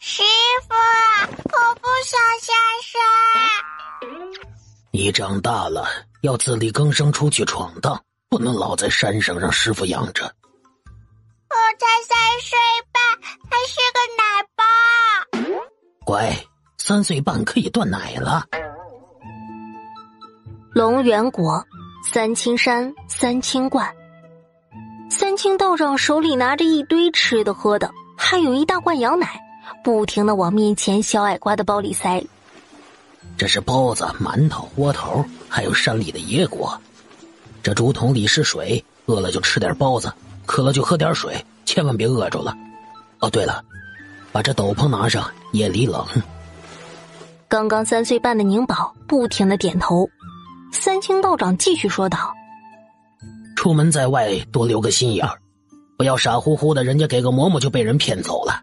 师傅，我不想下山。你长大了，要自力更生，出去闯荡，不能老在山上让师傅养着。我才3岁半，还是个奶爸。乖，3岁半可以断奶了。龙源国三清山三清观，三清道长手里拿着一堆吃的喝的，还有一大罐羊奶，不停地往面前小矮瓜的包里塞。这是包子、馒头、窝头，还有山里的野果。这竹筒里是水，饿了就吃点包子，渴了就喝点水，千万别饿着了。哦，对了，把这斗篷拿上，夜里冷。刚刚3岁半的宁宝不停地点头。三清道长继续说道：出门在外多留个心眼儿，不要傻乎乎的，人家给个馍馍就被人骗走了。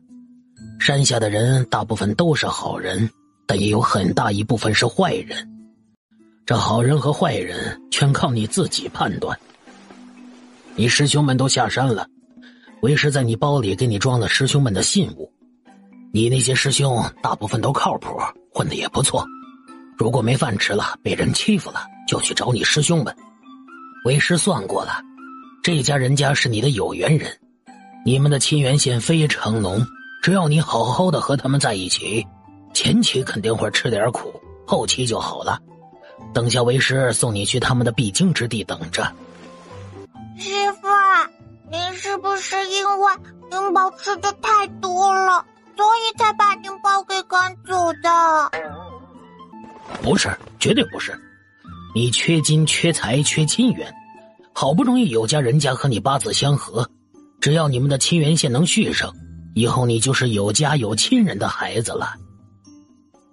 山下的人大部分都是好人，但也有很大一部分是坏人。这好人和坏人全靠你自己判断。你师兄们都下山了，为师在你包里给你装了师兄们的信物。你那些师兄大部分都靠谱，混得也不错。如果没饭吃了，被人欺负了，就去找你师兄们。为师算过了，这家人家是你的有缘人，你们的亲缘线非常浓，只要你好好的和他们在一起，前期肯定会吃点苦，后期就好了。等下为师送你去他们的必经之地等着。师傅，您是不是因为宁宝吃的太多了，所以才把宁宝给赶走的？不是，绝对不是。你缺金缺财缺亲缘，好不容易有家人家和你八字相合，只要你们的亲缘线能续上，以后你就是有家有亲人的孩子了。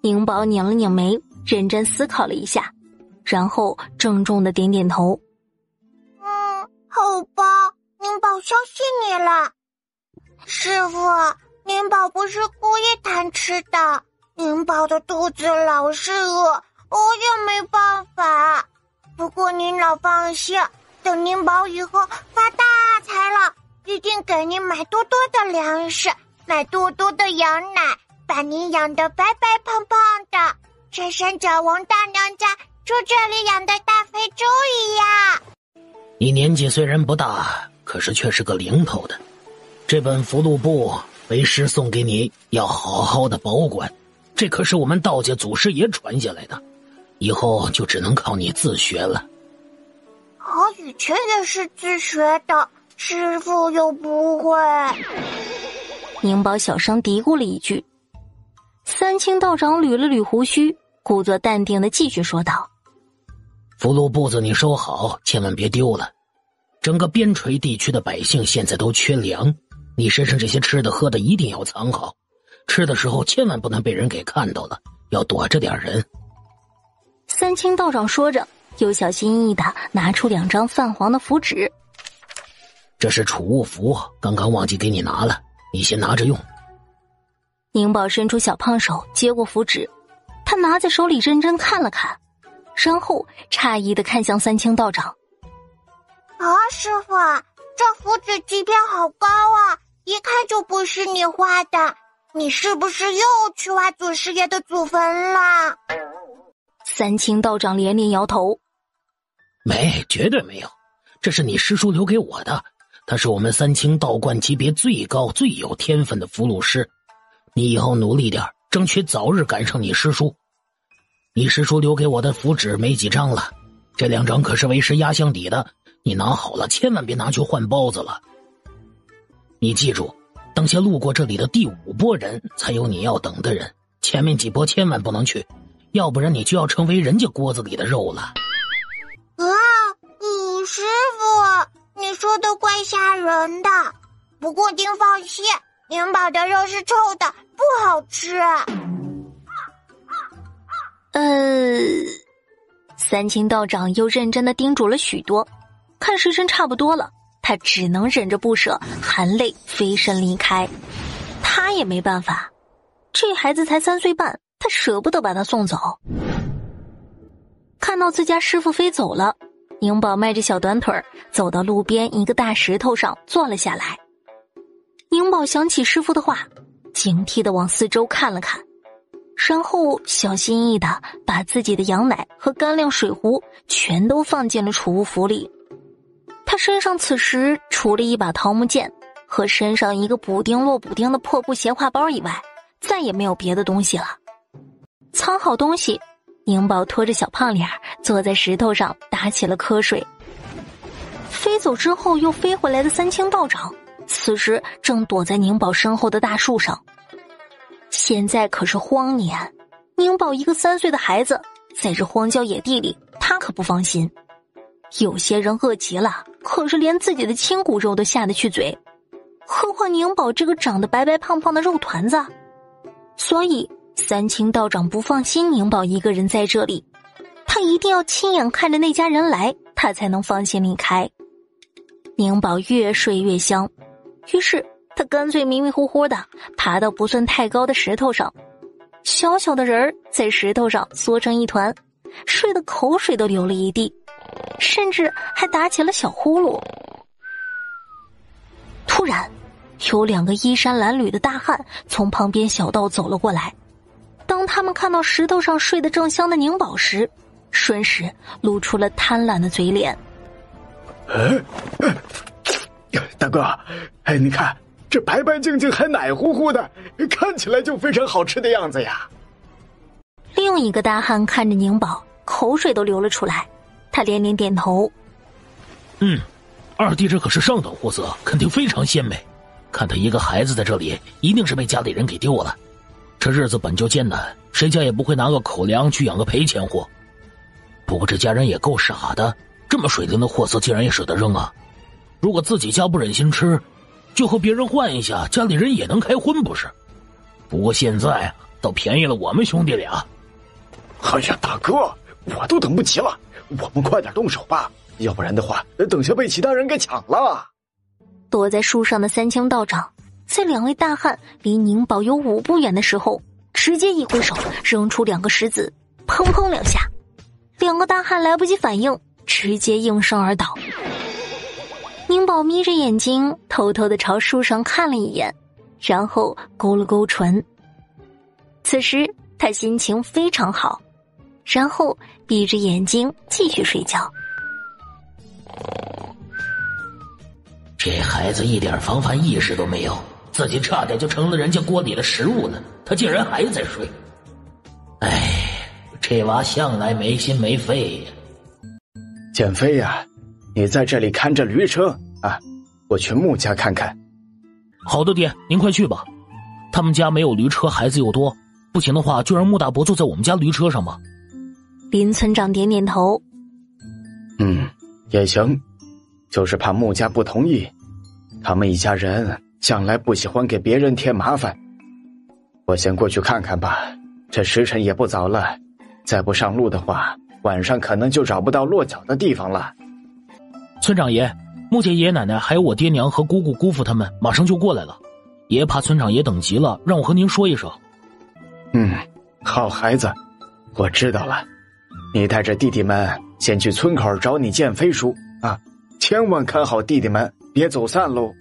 宁宝拧了拧眉，认真思考了一下，然后郑重的点点头。好吧，宁宝相信你了。师傅，宁宝不是故意贪吃的，宁宝的肚子老是饿，我也没办法。不过您老放心，等宁宝以后发大财了，一定给您买多多的粮食，买多多的羊奶，把您养得白白胖胖的，像山脚王大娘家住这里养的大肥猪一样。你年纪虽然不大，可是却是个零头的。这本符箓簿为师送给你，要好好的保管，这可是我们道家祖师爷传下来的，以后就只能靠你自学了。我以前也是自学的，师傅又不会。宁宝小声嘀咕了一句。三清道长捋了捋胡须，故作淡定的继续说道：符箓簿子你收好，千万别丢了。整个边陲地区的百姓现在都缺粮，你身上这些吃的喝的一定要藏好，吃的时候千万不能被人给看到了，要躲着点人。三清道长说着，又小心翼翼地拿出2张泛黄的符纸。这是储物符，刚刚忘记给你拿了，你先拿着用。宁宝伸出小胖手接过符纸，他拿在手里认真看了看，然后诧异地看向三清道长。师傅，这符纸级别好高啊，一看就不是你画的，你是不是又去挖祖师爷的祖坟了？三清道长连连摇头。没，绝对没有，这是你师叔留给我的，他是我们三清道观级别最高最有天分的符箓师，你以后努力点，争取早日赶上你师叔。你师叔留给我的符纸没几张了，这2张可是为师压箱底的，你拿好了，千万别拿去换包子了。你记住，等下路过这里的第5波人才有你要等的人，前面几波千万不能去，要不然你就要成为人家锅子里的肉了。师傅，你说的怪吓人的，不过您放心，宁宝的肉是臭的，不好吃。三清道长又认真地叮嘱了许多，看时辰差不多了，他只能忍着不舍，含泪飞身离开。他也没办法，这孩子才3岁半，他舍不得把他送走。看到自家师傅飞走了，宁宝迈着小短腿走到路边一个大石头上坐了下来。宁宝想起师傅的话，警惕地往四周看了看，然后小心翼翼地把自己的羊奶和干粮水壶全都放进了储物服里。他身上此时除了一把桃木剑和身上一个补丁落补丁的破布斜挎包以外，再也没有别的东西了。藏好东西，宁宝拖着小胖脸坐在石头上打起了瞌睡。飞走之后又飞回来的三清道长此时正躲在宁宝身后的大树上。现在可是荒年，宁宝一个3岁的孩子在这荒郊野地里，他可不放心。有些人饿极了，可是连自己的亲骨肉都下得去嘴，何况宁宝这个长得白白胖胖的肉团子。所以三清道长不放心宁宝一个人在这里，他一定要亲眼看着那家人来，他才能放心离开。宁宝越睡越香，于是他干脆迷迷糊糊的爬到不算太高的石头上，小小的人儿在石头上缩成一团，睡得口水都流了一地，甚至还打起了小呼噜。突然有2个衣衫褴褛的大汉从旁边小道走了过来，当他们看到石头上睡得正香的宁宝时，瞬时露出了贪婪的嘴脸。大哥，你看这白白净净还奶乎乎的，看起来就非常好吃的样子呀。另一个大汉看着宁宝，口水都流了出来，他连连点头。二弟这可是上等货色，肯定非常鲜美。看他一个孩子在这里，一定是被家里人给丢了。这日子本就艰难，谁家也不会拿个口粮去养个赔钱货。不过这家人也够傻的，这么水灵的货色竟然也舍得扔啊！如果自己家不忍心吃，就和别人换一下，家里人也能开荤不是？不过现在倒便宜了我们兄弟俩。哎呀，大哥，我都等不及了，我们快点动手吧，要不然的话，等下被其他人给抢了。躲在树上的三清道长，在2位大汉离宁宝有5步远的时候，直接一挥手扔出2个石子，砰砰2下，2个大汉来不及反应，直接应声而倒。宁宝眯着眼睛，偷偷地朝树上看了一眼，然后勾了勾唇。此时他心情非常好，然后闭着眼睛继续睡觉。这孩子一点防范意识都没有，自己差点就成了人家锅里的食物了，他竟然还在睡。这娃向来没心没肺呀。建飞呀，你在这里看着驴车啊，我去穆家看看。好的爹，您快去吧。他们家没有驴车，孩子又多，不行的话就让穆大伯坐在我们家驴车上吧。林村长点点头。也行，就是怕穆家不同意，他们一家人向来不喜欢给别人添麻烦。我先过去看看吧，这时辰也不早了，再不上路的话，晚上可能就找不到落脚的地方了。村长爷，穆家爷爷奶奶还有我爹娘和姑姑姑父他们马上就过来了，爷爷怕村长爷等急了，让我和您说一声。好孩子，我知道了，你带着弟弟们先去村口找你建飞叔啊，千万看好弟弟们，别走散喽。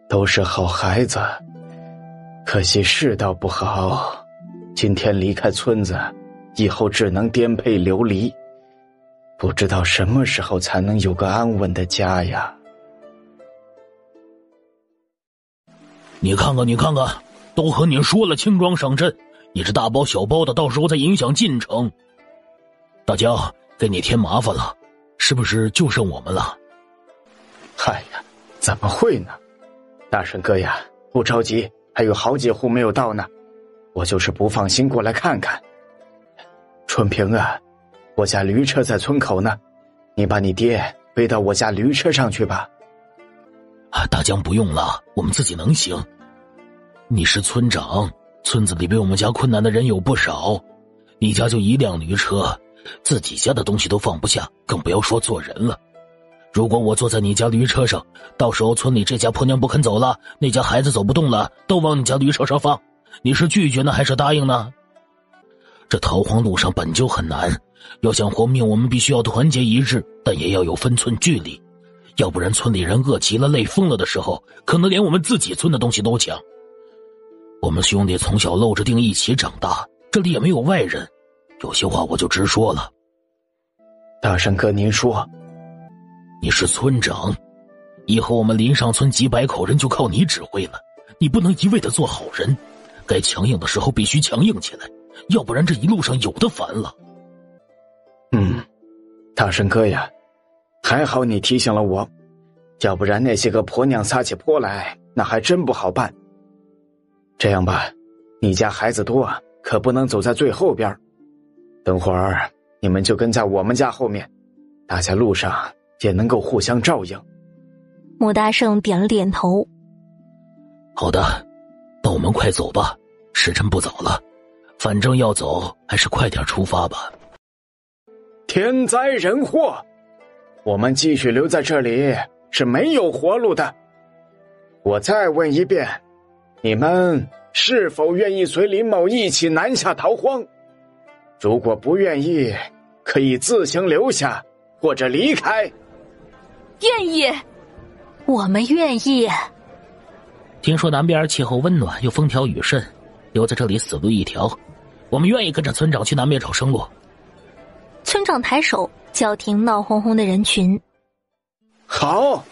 都是好孩子，可惜世道不好，今天离开村子，以后只能颠沛流离，不知道什么时候才能有个安稳的家呀。你看看，都和你说了轻装上阵，你这大包小包的，到时候再影响进程。大家给你添麻烦了，是不是就剩我们了？嗨呀，怎么会呢？大圣哥呀，不着急，还有好几户没有到呢，我就是不放心过来看看。春平啊，我家驴车在村口呢，你把你爹背到我家驴车上去吧。大江不用了，我们自己能行。你是村长，村子里比我们家困难的人有不少，你家就1辆驴车，自己家的东西都放不下，更不要说做人了。如果我坐在你家驴车上，到时候村里这家婆娘不肯走了，那家孩子走不动了，都往你家驴车上放，你是拒绝呢还是答应呢？这逃荒路上本就很难，要想活命，我们必须要团结一致，但也要有分寸距离。要不然村里人饿极了累疯了的时候，可能连我们自己村的东西都抢。我们兄弟从小露着腚一起长大，这里也没有外人，有些话我就直说了。大圣哥您说，你是村长，以后我们林上村几百口人就靠你指挥了，你不能一味的做好人，该强硬的时候必须强硬起来，要不然这一路上有的烦了。大圣哥呀，还好你提醒了我，要不然那些个婆娘撒起泼来，那还真不好办。这样吧，你家孩子多，可不能走在最后边，等会儿你们就跟在我们家后面，大家路上也能够互相照应。穆大圣点了点头。好的，那我们快走吧，时辰不早了，反正要走还是快点出发吧。天灾人祸，我们继续留在这里是没有活路的。我再问一遍，你们是否愿意随林某一起南下逃荒？如果不愿意，可以自行留下或者离开。愿意，我们愿意。听说南边气候温暖又风调雨顺，留在这里死路一条，我们愿意跟着村长去南边找生路。村长抬手叫停闹哄哄的人群。好，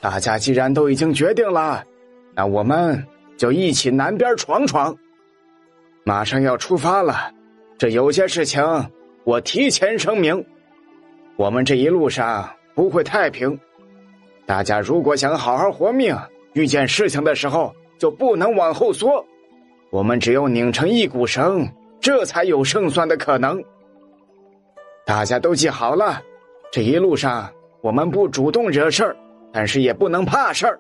大家既然都已经决定了，那我们就一起南边闯闯。马上要出发了，这有些事情我提前声明，我们这一路上不会太平，大家如果想好好活命，遇见事情的时候就不能往后缩，我们只有拧成一股绳，这才有胜算的可能。大家都记好了，这一路上我们不主动惹事儿，但是也不能怕事儿。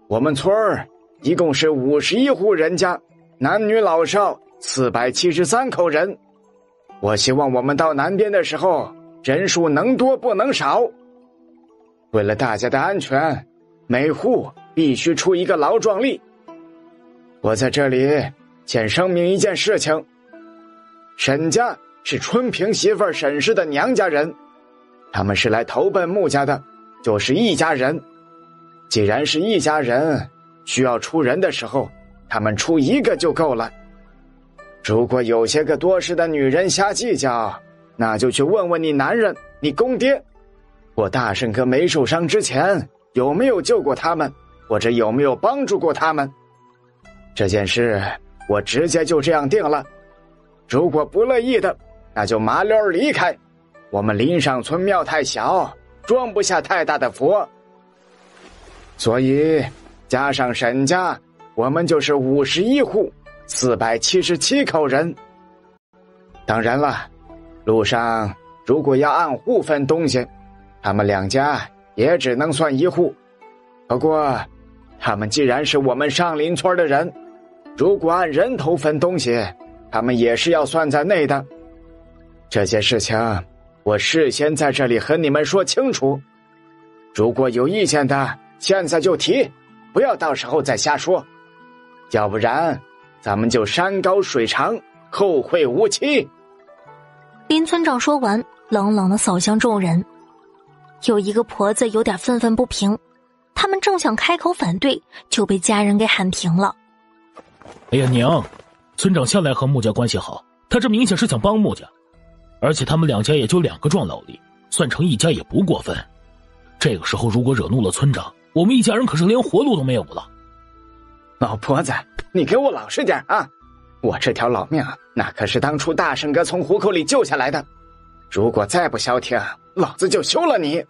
我们村儿一共是51户人家，男女老少473口人。我希望我们到南边的时候，人数能多不能少。为了大家的安全，每户必须出一个劳壮力。我在这里先声明一件事情，沈家是春平媳妇沈氏的娘家人，他们是来投奔穆家的，就是一家人。既然是一家人，需要出人的时候，他们出一个就够了。如果有些个多事的女人瞎计较，那就去问问你男人，你公爹，我大圣哥没受伤之前有没有救过他们，或者有没有帮助过他们。这件事我直接就这样定了，如果不乐意的，那就麻溜离开。我们林上村庙太小，装不下太大的佛，所以加上沈家，我们就是51户477口人。当然了，路上如果要按户分东西，他们两家也只能算一户。不过他们既然是我们上林村的人，如果按人头分东西，他们也是要算在内的。这些事情我事先在这里和你们说清楚，如果有意见的现在就提，不要到时候再瞎说，要不然咱们就山高水长，后会无期。林村长说完，冷冷地扫向众人。有一个婆子有点愤愤不平，他们正想开口反对，就被家人给喊停了。哎呀娘，村长向来和穆家关系好，他这明显是想帮穆家，而且他们两家也就2个壮劳力，算成一家也不过分。这个时候如果惹怒了村长，我们一家人可是连活路都没有了。老婆子，你给我老实点啊！我这条老命那可是当初大圣哥从虎口里救下来的，如果再不消停，老子就休了你。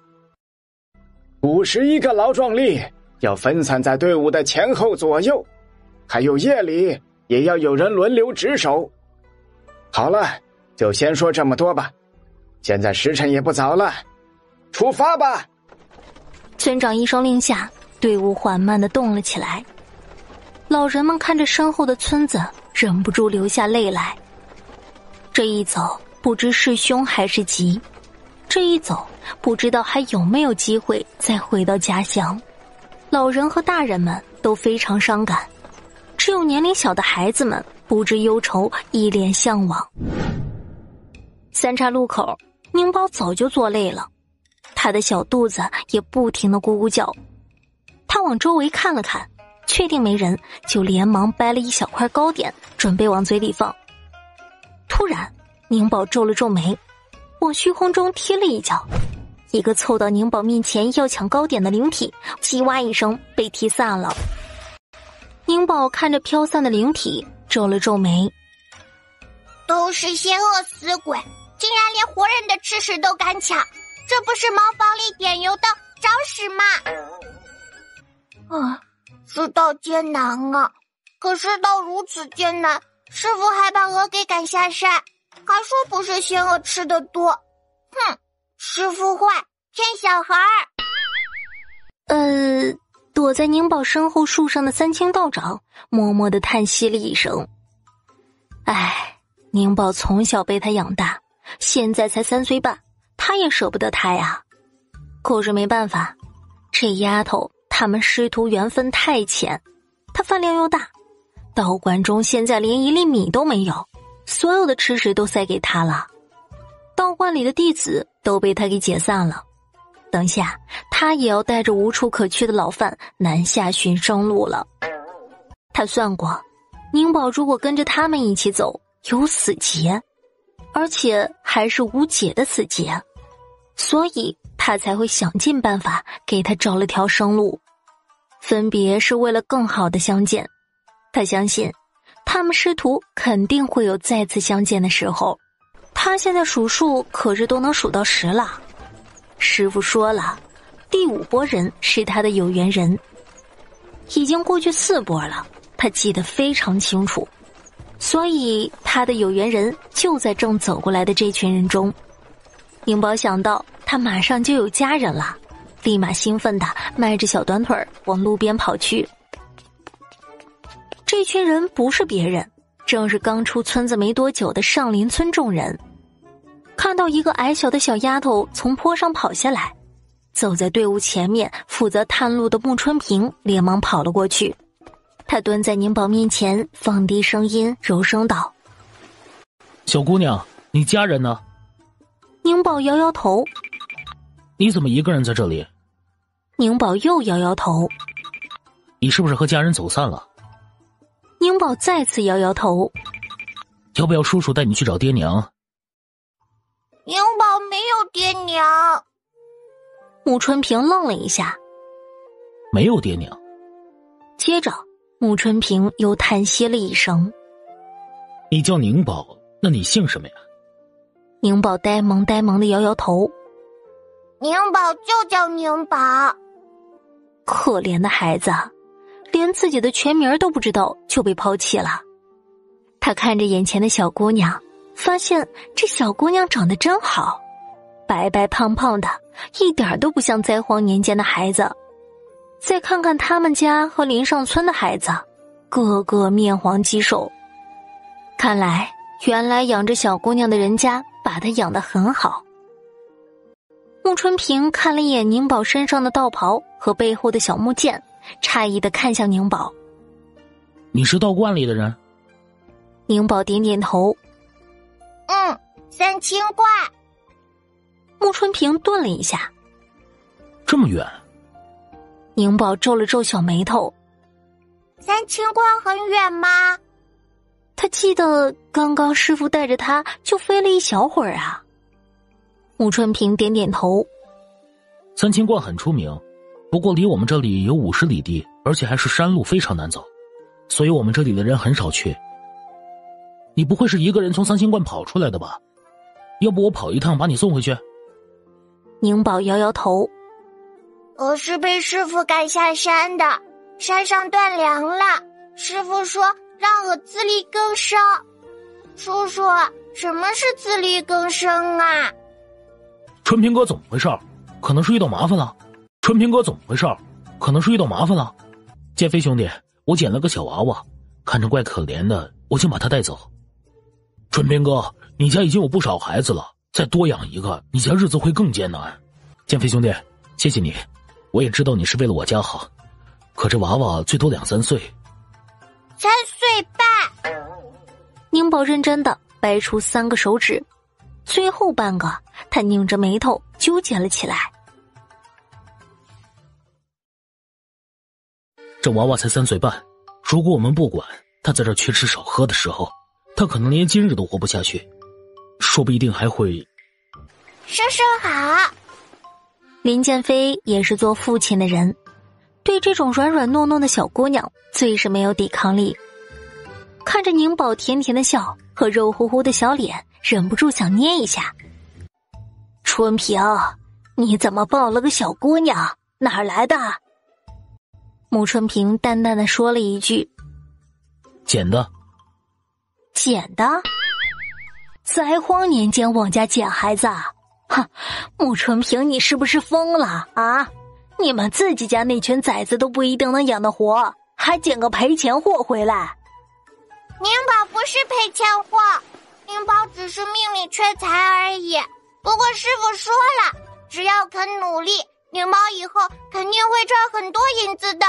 51个劳壮力要分散在队伍的前后左右，还有夜里也要有人轮流值守。好了，就先说这么多吧，现在时辰也不早了，出发吧。村长一声令下，队伍缓慢地动了起来。老人们看着身后的村子，忍不住流下泪来。这一走，不知是凶还是吉，这一走，不知道还有没有机会再回到家乡。老人和大人们都非常伤感，只有年龄小的孩子们不知忧愁，一脸向往。3岔路口，宁宝早就坐累了，他的小肚子也不停地咕咕叫。他往周围看了看，确定没人，就连忙掰了一小块糕点，准备往嘴里放。突然，宁宝皱了皱眉，往虚空中踢了一脚，一个凑到宁宝面前要抢糕点的灵体，叽哇一声被踢散了。宁宝看着飘散的灵体，皱了皱眉，都是些饿死鬼，竟然连活人的吃食都敢抢，这不是茅房里点油的找死吗？世道艰难啊，可世道如此艰难，师傅还把鹅给赶下山，还说不是仙鹅吃的多。哼，师傅坏，骗小孩儿。躲在宁宝身后树上的三清道长默默地叹息了一声。唉，宁宝从小被他养大，现在才3岁半，他也舍不得他呀。可是没办法，这丫头他们师徒缘分太浅，他饭量又大，道观中现在连1粒米都没有，所有的吃食都塞给他了。道观里的弟子都被他给解散了，等下他也要带着无处可去的老范南下寻生路了。他算过，宁宝如果跟着他们一起走，有死劫，而且还是无解的死劫，所以他才会想尽办法给他找了条生路。分别是为了更好的相见，他相信他们师徒肯定会有再次相见的时候。他现在数数可是都能数到10了。师父说了，第5波人是他的有缘人，已经过去4波了，他记得非常清楚，所以他的有缘人就在正走过来的这群人中。宁宝想到他马上就有家人了，立马兴奋地迈着小短腿往路边跑去。这群人不是别人，正是刚出村子没多久的上林村众人。看到一个矮小的小丫头从坡上跑下来，走在队伍前面负责探路的穆春平连忙跑了过去。他蹲在宁宝面前，放低声音柔声道：小姑娘，你家人呢？宁宝摇摇头。你怎么一个人在这里？宁宝又摇摇头。你是不是和家人走散了？宁宝再次摇摇头。要不要叔叔带你去找爹娘？宁宝没有爹娘。穆春平愣了一下。没有爹娘。接着穆春平又叹息了一声。你叫宁宝，那你姓什么呀？宁宝呆萌呆萌的摇摇头。宁宝就叫宁宝。可怜的孩子，连自己的全名都不知道就被抛弃了。他看着眼前的小姑娘，发现这小姑娘长得真好，白白胖胖的，一点都不像灾荒年间的孩子。再看看他们家和邻上村的孩子，个个面黄肌瘦。看来原来养着小姑娘的人家把她养得很好。穆春平看了一眼宁宝身上的道袍和背后的小木剑，诧异地看向宁宝。你是道观里的人？宁宝点点头。三清观。穆春平顿了一下。这么远？宁宝皱了皱小眉头。三清观很远吗？他记得刚刚师父带着他就飞了一小会儿啊。穆春平点点头。三清观很出名，不过离我们这里有50里地，而且还是山路，非常难走，所以我们这里的人很少去。你不会是一个人从三清观跑出来的吧？要不我跑一趟把你送回去？宁宝摇摇头。我是被师父赶下山的，山上断粮了，师父说让我自力更生。叔叔，什么是自力更生啊？春平哥怎么回事？可能是遇到麻烦了。春平哥怎么回事？可能是遇到麻烦了。剑飞兄弟，我捡了个小娃娃，看着怪可怜的，我想把他带走。春平哥，你家已经有不少孩子了，再多养一个，你家日子会更艰难。剑飞兄弟，谢谢你，我也知道你是为了我家好，可这娃娃最多2、3岁。3岁半。宁宝认真的掰出3个手指，最后半个他拧着眉头纠结了起来。这娃娃才3岁半，如果我们不管，他在这缺吃少喝的时候，他可能连今日都活不下去，说不一定还会……叔叔好。林建飞也是做父亲的人，对这种软软糯糯的小姑娘最是没有抵抗力。看着宁宝甜甜的笑和肉乎乎的小脸，忍不住想捏一下。春平，你怎么抱了个小姑娘？哪儿来的？穆春平淡淡的说了一句：捡的。捡的？灾荒年间往家捡孩子啊？哼，穆春平，你是不是疯了啊？你们自己家那群崽子都不一定能养得活，还捡个赔钱货回来？宁宝不是赔钱货，宁宝只是命里缺财而已。不过师傅说了，只要肯努力，宁宝以后肯定会赚很多银子的。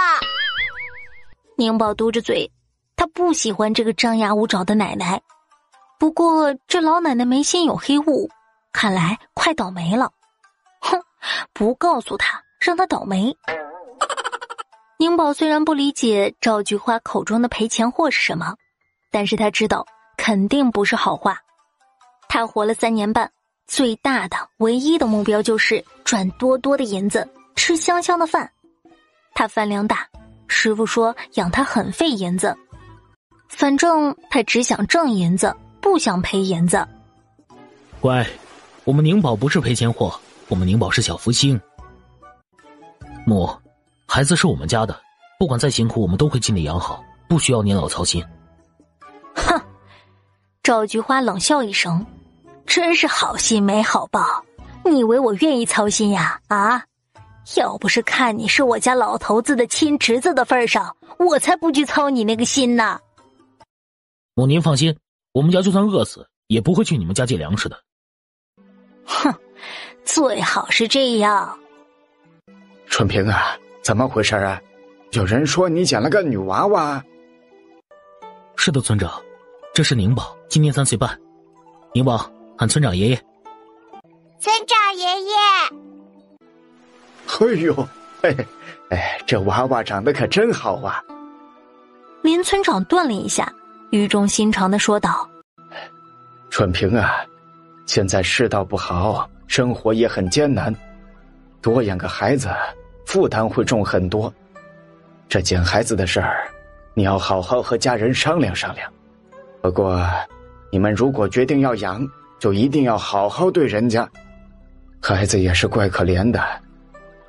宁宝嘟着嘴，他不喜欢这个张牙舞爪的奶奶。不过这老奶奶眉心有黑雾，看来快倒霉了。哼，不告诉他，让他倒霉。宁宝虽然不理解赵菊花口中的赔钱货是什么，但是他知道肯定不是好话。他活了3年半，最大的唯一的目标就是赚多多的银子，吃香香的饭。他饭量大，师傅说养他很费银子，反正他只想挣银子，不想赔银子。乖，我们宁宝不是赔钱货，我们宁宝是小福星。母，孩子是我们家的，不管再辛苦我们都会尽力养好，不需要您老操心。哼！赵菊花冷笑一声，真是好心没好报，你以为我愿意操心呀？啊！要不是看你是我家老头子的亲侄子的份上，我才不去操你那个心呢。母您放心，我们家就算饿死也不会去你们家借粮食的。哼，最好是这样。春平啊，怎么回事啊？有人说你捡了个女娃娃。是的，村长，这是宁宝，今年3岁半。宁宝，喊村长爷爷。村长爷爷。哎呦，这娃娃长得可真好啊！林村长顿了一下，语重心长地说道：春平啊，现在世道不好，生活也很艰难，多养个孩子负担会重很多。这捡孩子的事儿，你要好好和家人商量商量。不过你们如果决定要养，就一定要好好对人家。孩子也是怪可怜的，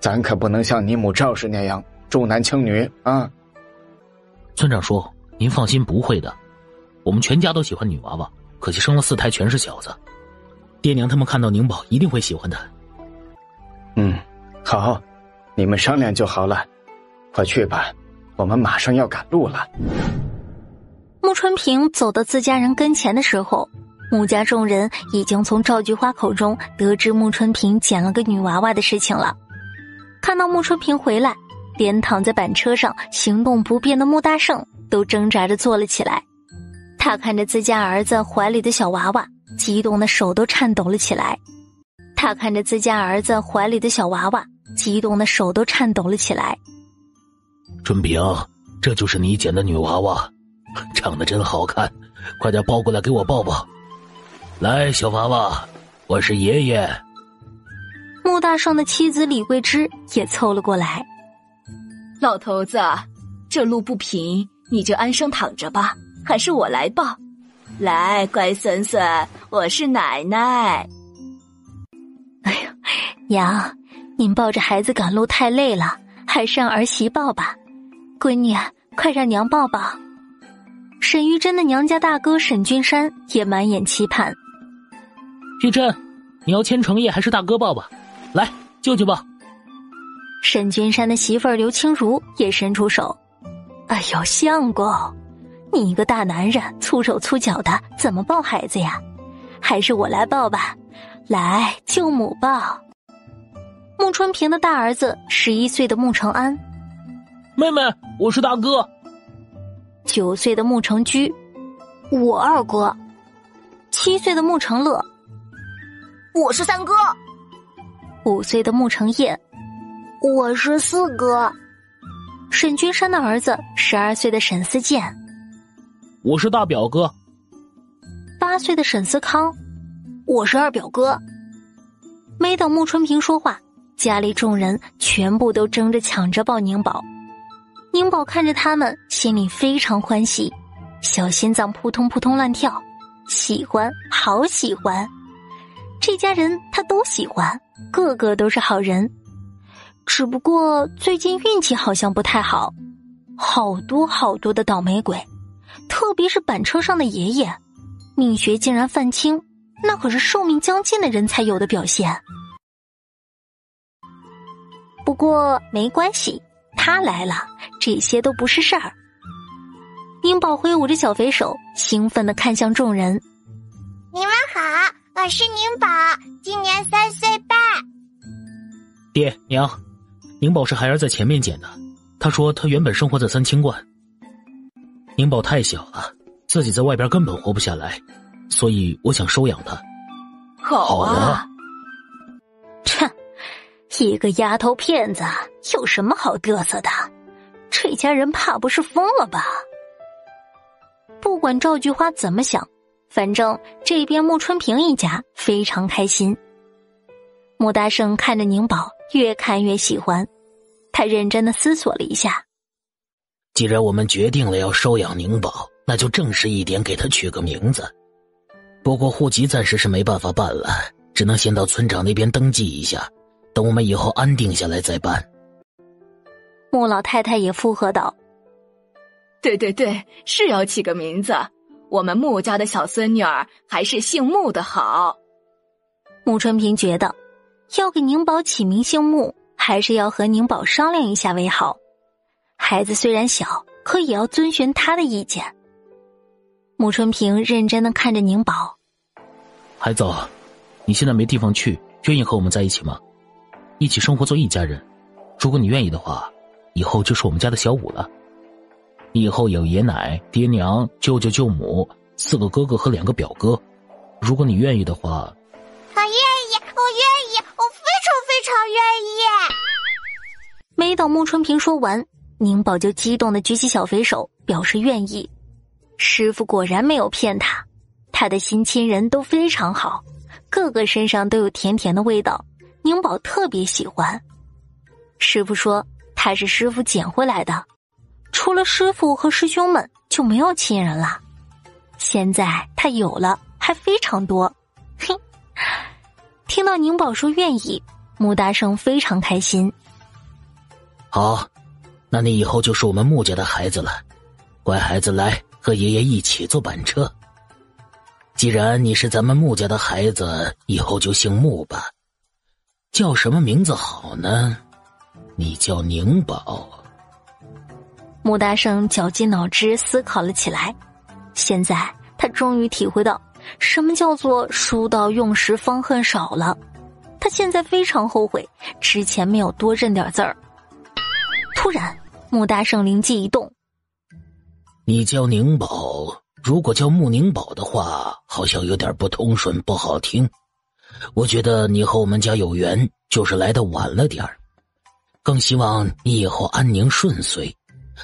咱可不能像你母赵氏那样重男轻女啊。村长说您放心，不会的，我们全家都喜欢女娃娃，可惜生了4胎全是小子，爹娘他们看到宁宝一定会喜欢的。好，你们商量就好了，快去吧，我们马上要赶路了。穆春平走到自家人跟前的时候，穆家众人已经从赵菊花口中得知穆春平捡了个女娃娃的事情了。看到穆春平回来，连躺在板车上行动不便的穆大胜都挣扎着坐了起来。他看着自家儿子怀里的小娃娃，激动的手都颤抖了起来。春平，这就是你捡的女娃娃，长得真好看，快点抱过来给我抱抱。来，小娃娃，我是爷爷。穆大胜的妻子李桂芝也凑了过来。老头子，这路不平，你就安生躺着吧，还是我来抱。来，乖孙孙，我是奶奶。哎呀，娘，您抱着孩子赶路太累了，还是让儿媳抱吧。闺女，快让娘抱抱。沈玉珍的娘家大哥沈君山也满眼期盼。玉珍，你要牵成叶还是大哥抱吧？来，舅舅抱。沈君山的媳妇儿刘清如也伸出手。哎呦，相公，你一个大男人粗手粗脚的，怎么抱孩子呀？还是我来抱吧。来，舅母抱。穆春平的大儿子11岁的穆成安。妹妹，我是大哥。9岁的穆成居。我二哥。7岁的穆成乐。我是3哥。5岁的穆成业。我是4哥。沈君山的儿子12岁的沈思健，我是大表哥。8岁的沈思康，我是二表哥。没等穆春平说话，家里众人全部都争着抢着抱宁宝。宁宝看着他们，心里非常欢喜，小心脏扑通扑通乱跳，喜欢，好喜欢。这家人他都喜欢，个个都是好人。只不过最近运气好像不太好，好多好多的倒霉鬼，特别是板车上的爷爷，命学竟然犯清，那可是寿命将近的人才有的表现。不过没关系，他来了，这些都不是事儿。宁宝挥舞着小肥手，兴奋地看向众人。你们好，我是宁宝，今年3岁半。爹娘，宁宝是孩儿在前面捡的，他说他原本生活在3清观。宁宝太小了，自己在外边根本活不下来，所以我想收养他。好啊。哼，一个丫头片子有什么好嘚瑟的？这家人怕不是疯了吧？不管赵菊花怎么想，反正这边穆春平一家非常开心。穆大胜看着宁宝，越看越喜欢，他认真地思索了一下。既然我们决定了要收养宁宝，那就正式一点，给他取个名字。不过户籍暂时是没办法办了，只能先到村长那边登记一下，等我们以后安定下来再办。穆老太太也附和道：对，是要起个名字，我们穆家的小孙女儿还是姓穆的好。穆春平觉得要给宁宝起名姓穆，还是要和宁宝商量一下为好。孩子虽然小，可也要遵循他的意见。穆春平认真地看着宁宝。孩子，你现在没地方去，愿意和我们在一起吗？一起生活做一家人，如果你愿意的话，以后就是我们家的小五了。你以后有爷奶、爹娘、舅舅、舅母，4个哥哥和2个表哥。如果你愿意的话。我愿意，我非常愿意。没等穆春平说完，宁宝就激动地举起小肥手，表示愿意。师傅果然没有骗他，他的新亲人都非常好，个个身上都有甜甜的味道，宁宝特别喜欢。师傅说他是师傅捡回来的，除了师傅和师兄们就没有亲人了。现在他有了，还非常多。嘿，听到宁宝说愿意，穆大胜非常开心。好，那你以后就是我们穆家的孩子了，乖孩子，来和爷爷一起坐板车。既然你是咱们穆家的孩子，以后就姓穆吧。叫什么名字好呢？你叫宁宝。穆大胜绞尽脑汁思考了起来，现在他终于体会到什么叫做书到用时方恨少了。他现在非常后悔之前没有多认点字儿。突然穆大胜灵机一动，你叫宁宝，如果叫穆宁宝的话，好像有点不通顺，不好听。我觉得你和我们家有缘，就是来得晚了点儿，更希望你以后安宁顺遂，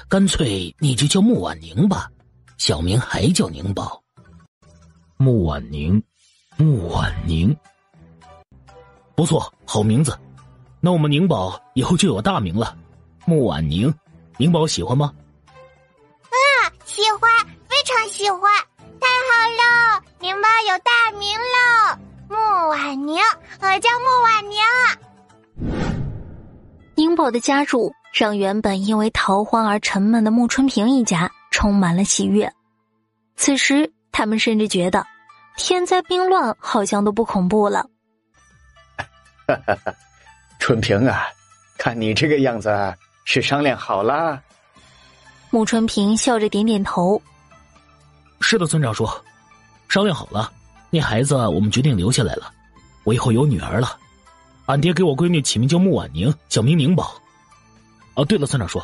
干脆你就叫穆婉宁吧，小名还叫宁宝。穆婉宁，不错，好名字。那我们宁宝以后就有大名了，穆婉宁。宁宝喜欢吗？喜欢，非常喜欢，太好了，宁宝有大名了，穆婉宁，我叫穆婉宁。宁宝的加入让原本因为逃荒而沉闷的穆春平一家充满了喜悦。此时他们甚至觉得天灾兵乱好像都不恐怖了。春平啊，看你这个样子，是商量好了？穆春平笑着点点头。是的，村长说，商量好了，那孩子我们决定留下来了。我以后有女儿了，俺爹给我闺女起名叫穆婉宁，小名宁宝。哦，对了，村长说，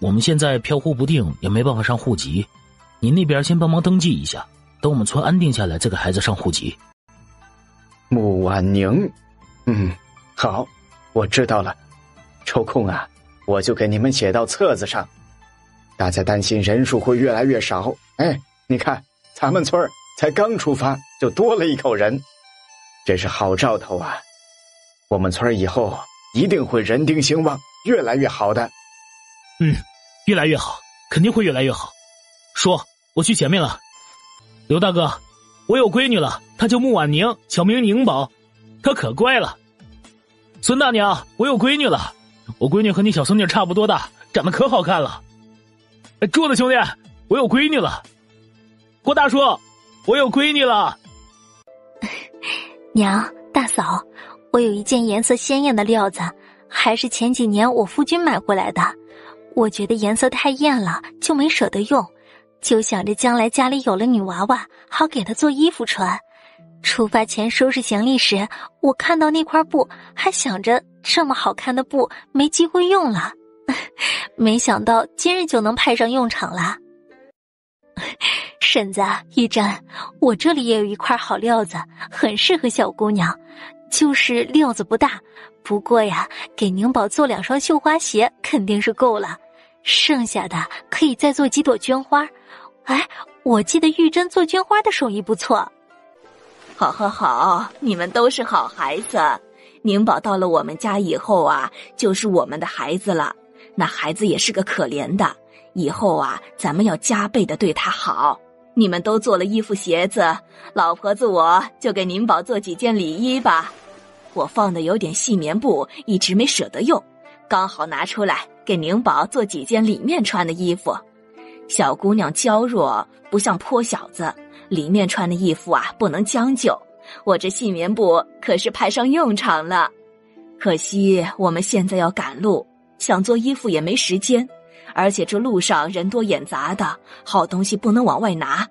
我们现在飘忽不定，也没办法上户籍，您那边先帮忙登记一下，等我们村安定下来再给孩子上户籍。穆婉宁，好，我知道了。抽空啊，我就给你们写到册子上。大家担心人数会越来越少，哎，你看咱们村才刚出发就多了一口人，这是好兆头啊！我们村以后一定会人丁兴旺，越来越好的。越来越好，肯定会越来越好。说，我去前面了。刘大哥，我有闺女了，她叫穆婉宁，小名宁宝，她可乖了。孙大娘，我有闺女了，我闺女和你小孙女差不多大，长得可好看了。柱子兄弟，我有闺女了。郭大叔，我有闺女了。娘，大嫂，我有一件颜色鲜艳的料子，还是前几年我夫君买回来的。我觉得颜色太艳了，就没舍得用，就想着将来家里有了女娃娃，好给她做衣服穿。出发前收拾行李时，我看到那块布，还想着这么好看的布没机会用了，没想到今日就能派上用场了。婶子，玉珍，我这里也有一块好料子，很适合小姑娘，就是料子不大，不过呀，给宁宝做2双绣花鞋肯定是够了，剩下的可以再做几朵绢花。哎，我记得玉珍做绢花的手艺不错。好，你们都是好孩子。宁宝到了我们家以后啊，就是我们的孩子了。那孩子也是个可怜的，以后啊，咱们要加倍的对他好。你们都做了衣服鞋子，老婆子我就给宁宝做几件里衣吧。我放的有点细棉布，一直没舍得用，刚好拿出来给宁宝做几件里面穿的衣服。小姑娘娇弱，不像泼小子，里面穿的衣服啊不能将就，我这细棉布可是派上用场了。可惜我们现在要赶路，想做衣服也没时间，而且这路上人多眼杂的，好东西不能往外拿，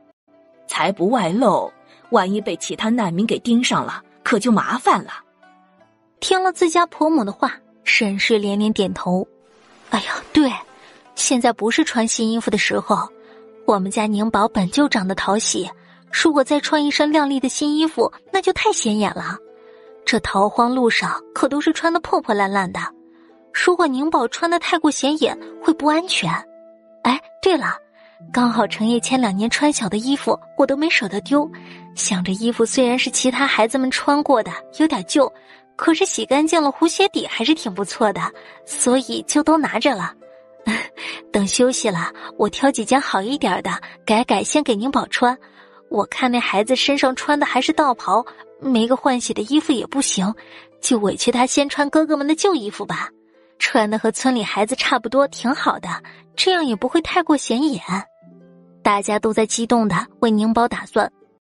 才不外露，万一被其他难民给盯上了，可就麻烦了。听了自家婆母的话，沈氏连连点头。哎呀，对，现在不是穿新衣服的时候，我们家宁宝本就长得讨喜，如果再穿一身靓丽的新衣服，那就太显眼了。这逃荒路上可都是穿得破破烂烂的，如果宁宝穿得太过显眼，会不安全。哎，对了，刚好程叶前2年穿小的衣服我都没舍得丢，想着衣服虽然是其他孩子们穿过的，有点旧，可是洗干净了糊鞋底还是挺不错的，所以就都拿着了。等休息了，我挑几件好一点的改先给宁宝穿。我看那孩子身上穿的还是道袍，没个换洗的衣服也不行，就委屈他先穿哥哥们的旧衣服吧，穿的和村里孩子差不多，挺好的，这样也不会太过显眼。大家都在激动的为宁宝打算，